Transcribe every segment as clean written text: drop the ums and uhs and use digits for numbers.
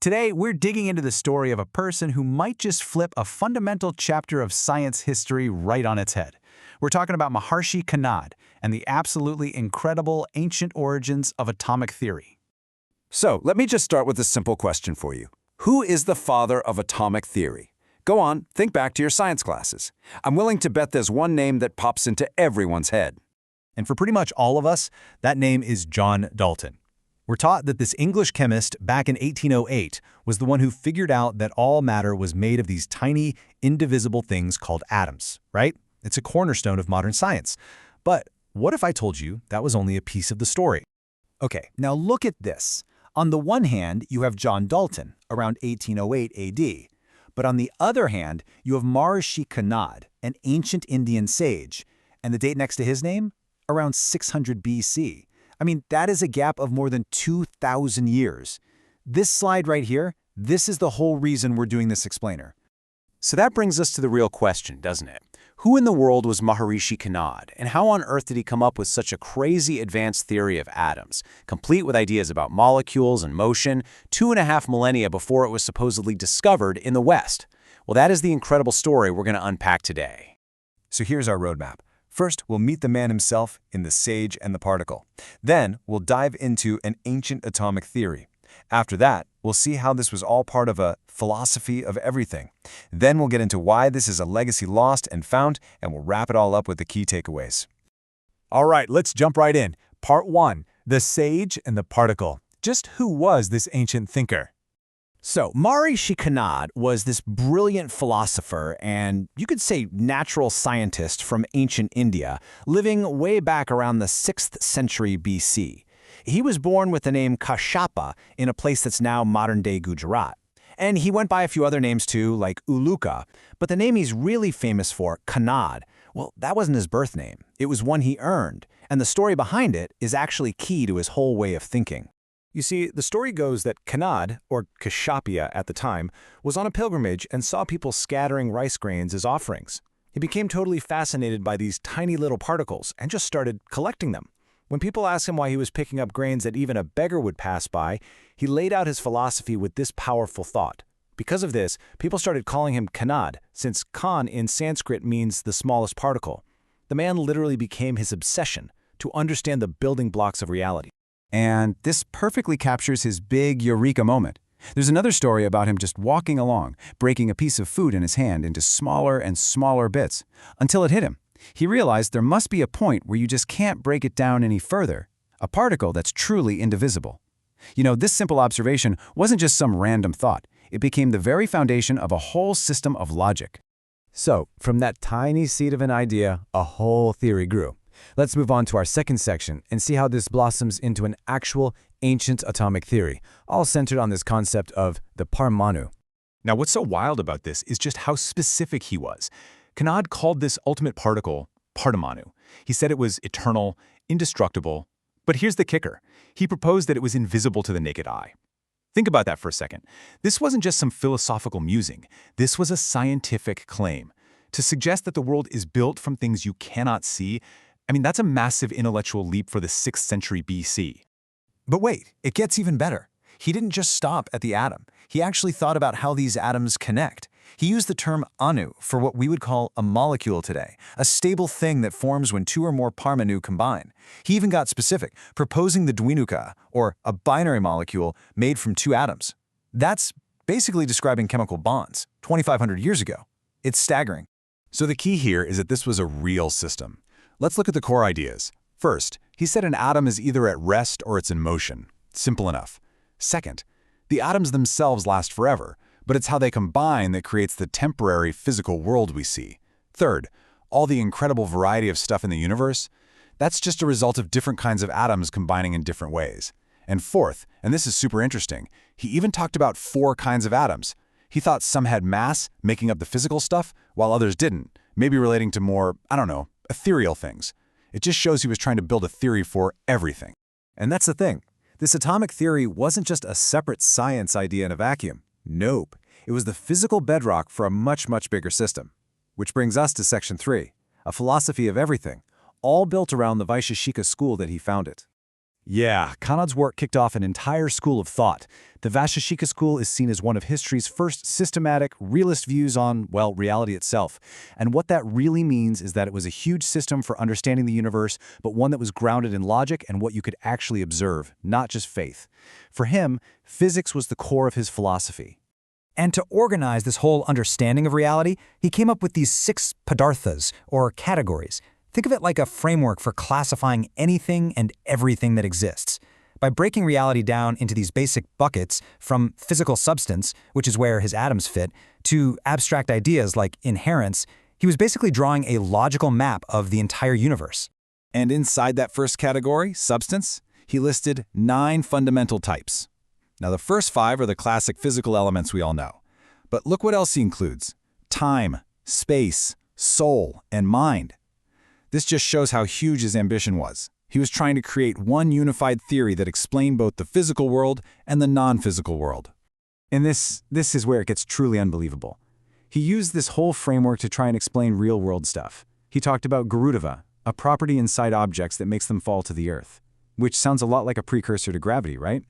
Today, we're digging into the story of a person who might just flip a fundamental chapter of science history right on its head. We're talking about Maharshi Kanad and the absolutely incredible ancient origins of atomic theory. So, let me just start with a simple question for you. Who is the father of atomic theory? Go on, think back to your science classes. I'm willing to bet there's one name that pops into everyone's head. And for pretty much all of us, that name is John Dalton. We're taught that this English chemist back in 1808 was the one who figured out that all matter was made of these tiny, indivisible things called atoms, right? It's a cornerstone of modern science. But what if I told you that was only a piece of the story? Okay, now look at this. On the one hand, you have John Dalton, around 1808 AD. But on the other hand, you have Maharshi Kanad, an ancient Indian sage. And the date next to his name? Around 600 BC. I mean, that is a gap of more than 2,000 years. This slide right here, this is the whole reason we're doing this explainer. So that brings us to the real question, doesn't it? Who in the world was Maharishi Kanad, and how on earth did he come up with such a crazy advanced theory of atoms, complete with ideas about molecules and motion, 2.5 millennia before it was supposedly discovered in the West? Well, that is the incredible story we're going to unpack today. So here's our roadmap. First, we'll meet the man himself in The Sage and the Particle. Then, we'll dive into an ancient atomic theory. After that, we'll see how this was all part of a philosophy of everything. Then we'll get into why this is a legacy lost and found, and we'll wrap it all up with the key takeaways. All right, let's jump right in. Part 1, The Sage and the Particle. Just who was this ancient thinker? So, Maharishi Kanad was this brilliant philosopher and, you could say, natural scientist from ancient India, living way back around the 6th century BC. He was born with the name Kashyapa in a place that's now modern-day Gujarat. And he went by a few other names too, like Uluka, but the name he's really famous for, Kanad, well, that wasn't his birth name. It was one he earned, and the story behind it is actually key to his whole way of thinking. You see, the story goes that Kanad, or Kashyapa at the time, was on a pilgrimage and saw people scattering rice grains as offerings. He became totally fascinated by these tiny little particles and just started collecting them. When people asked him why he was picking up grains that even a beggar would pass by, he laid out his philosophy with this powerful thought. Because of this, people started calling him Kanad, since Kan in Sanskrit means the smallest particle. The man literally became his obsession to understand the building blocks of reality. And this perfectly captures his big eureka moment. There's another story about him just walking along, breaking a piece of food in his hand into smaller and smaller bits, until it hit him. He realized there must be a point where you just can't break it down any further, a particle that's truly indivisible. You know, this simple observation wasn't just some random thought. It became the very foundation of a whole system of logic. So, from that tiny seed of an idea, a whole theory grew. Let's move on to our second section and see how this blossoms into an actual ancient atomic theory, all centered on this concept of the Parmanu. Now, what's so wild about this is just how specific he was. Kanad called this ultimate particle Parmanu. He said it was eternal, indestructible. But here's the kicker. He proposed that it was invisible to the naked eye. Think about that for a second. This wasn't just some philosophical musing. This was a scientific claim. To suggest that the world is built from things you cannot see, I mean, that's a massive intellectual leap for the 6th century BC. But wait, it gets even better. He didn't just stop at the atom. He actually thought about how these atoms connect. He used the term anu for what we would call a molecule today, a stable thing that forms when two or more Parmanu combine. He even got specific, proposing the Dwinuka, or a binary molecule made from two atoms. That's basically describing chemical bonds, 2,500 years ago. It's staggering. So the key here is that this was a real system. Let's look at the core ideas. First, he said an atom is either at rest or it's in motion. Simple enough. Second, the atoms themselves last forever, but it's how they combine that creates the temporary physical world we see. Third, all the incredible variety of stuff in the universe, that's just a result of different kinds of atoms combining in different ways. And fourth, and this is super interesting, he even talked about 4 kinds of atoms. He thought some had mass, making up the physical stuff, while others didn't, maybe relating to more, I don't know, ethereal things. It just shows he was trying to build a theory for everything. And that's the thing. This atomic theory wasn't just a separate science idea in a vacuum. Nope. It was the physical bedrock for a much, much bigger system. Which brings us to Section 3, a philosophy of everything, all built around the Vaisheshika School that he founded. Yeah, Kanad's work kicked off an entire school of thought. The Vaisheshika School is seen as one of history's first systematic, realist views on, well, reality itself. And what that really means is that it was a huge system for understanding the universe, but one that was grounded in logic and what you could actually observe, not just faith. For him, physics was the core of his philosophy. And to organize this whole understanding of reality, he came up with these 6 padarthas, or categories. Think of it like a framework for classifying anything and everything that exists. By breaking reality down into these basic buckets, from physical substance, which is where his atoms fit, to abstract ideas like inherence, he was basically drawing a logical map of the entire universe. And inside that first category, substance, he listed 9 fundamental types. Now, the first 5 are the classic physical elements we all know. But look what else he includes: time, space, soul, and mind. This just shows how huge his ambition was. He was trying to create one unified theory that explained both the physical world and the non-physical world. And this is where it gets truly unbelievable. He used this whole framework to try and explain real-world stuff. He talked about Gurudeva, a property inside objects that makes them fall to the earth, which sounds a lot like a precursor to gravity, right?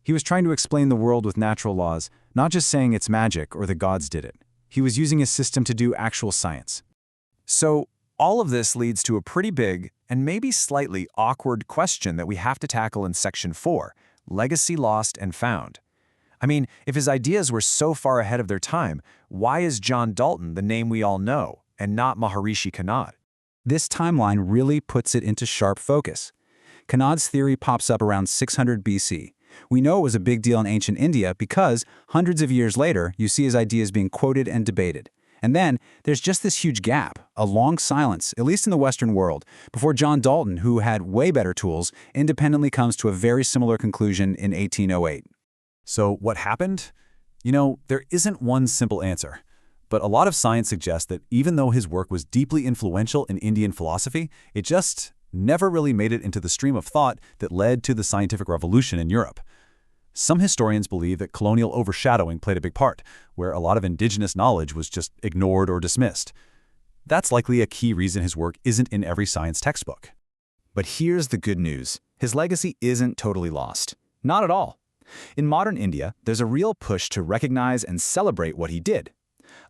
He was trying to explain the world with natural laws, not just saying it's magic or the gods did it. He was using his system to do actual science. So, all of this leads to a pretty big and maybe slightly awkward question that we have to tackle in Section 4, Legacy Lost and Found. I mean, if his ideas were so far ahead of their time, why is John Dalton the name we all know, and not Maharishi Kanad? This timeline really puts it into sharp focus. Kanad's theory pops up around 600 BC. We know it was a big deal in ancient India because hundreds of years later, you see his ideas being quoted and debated. And then there's just this huge gap, a long silence, at least in the Western world, before John Dalton, who had way better tools, independently comes to a very similar conclusion in 1808. So what happened? You know, there isn't one simple answer. But a lot of science suggests that even though his work was deeply influential in Indian philosophy, it just never really made it into the stream of thought that led to the scientific revolution in Europe. Some historians believe that colonial overshadowing played a big part, where a lot of indigenous knowledge was just ignored or dismissed. That's likely a key reason his work isn't in every science textbook. But here's the good news. His legacy isn't totally lost. Not at all. In modern India, there's a real push to recognize and celebrate what he did.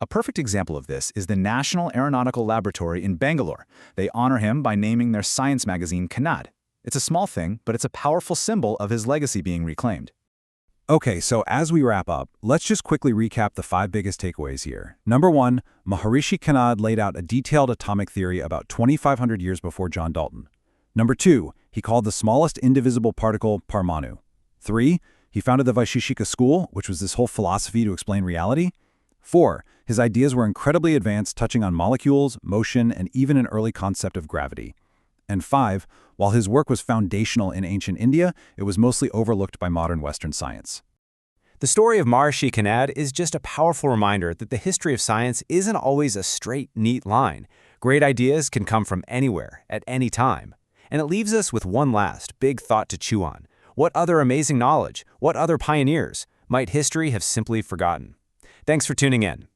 A perfect example of this is the National Aeronautical Laboratory in Bangalore. They honor him by naming their science magazine Kanad. It's a small thing, but it's a powerful symbol of his legacy being reclaimed. Okay, so as we wrap up, let's just quickly recap the 5 biggest takeaways here. Number 1, Maharishi Kanad laid out a detailed atomic theory about 2,500 years before John Dalton. Number 2, he called the smallest indivisible particle Parmanu. 3, he founded the Vaisheshika School, which was this whole philosophy to explain reality. 4, his ideas were incredibly advanced, touching on molecules, motion, and even an early concept of gravity. And 5, while his work was foundational in ancient India, it was mostly overlooked by modern Western science. The story of Maharishi Kanad is just a powerful reminder that the history of science isn't always a straight, neat line. Great ideas can come from anywhere, at any time. And it leaves us with one last, big thought to chew on. What other amazing knowledge, what other pioneers, might history have simply forgotten? Thanks for tuning in.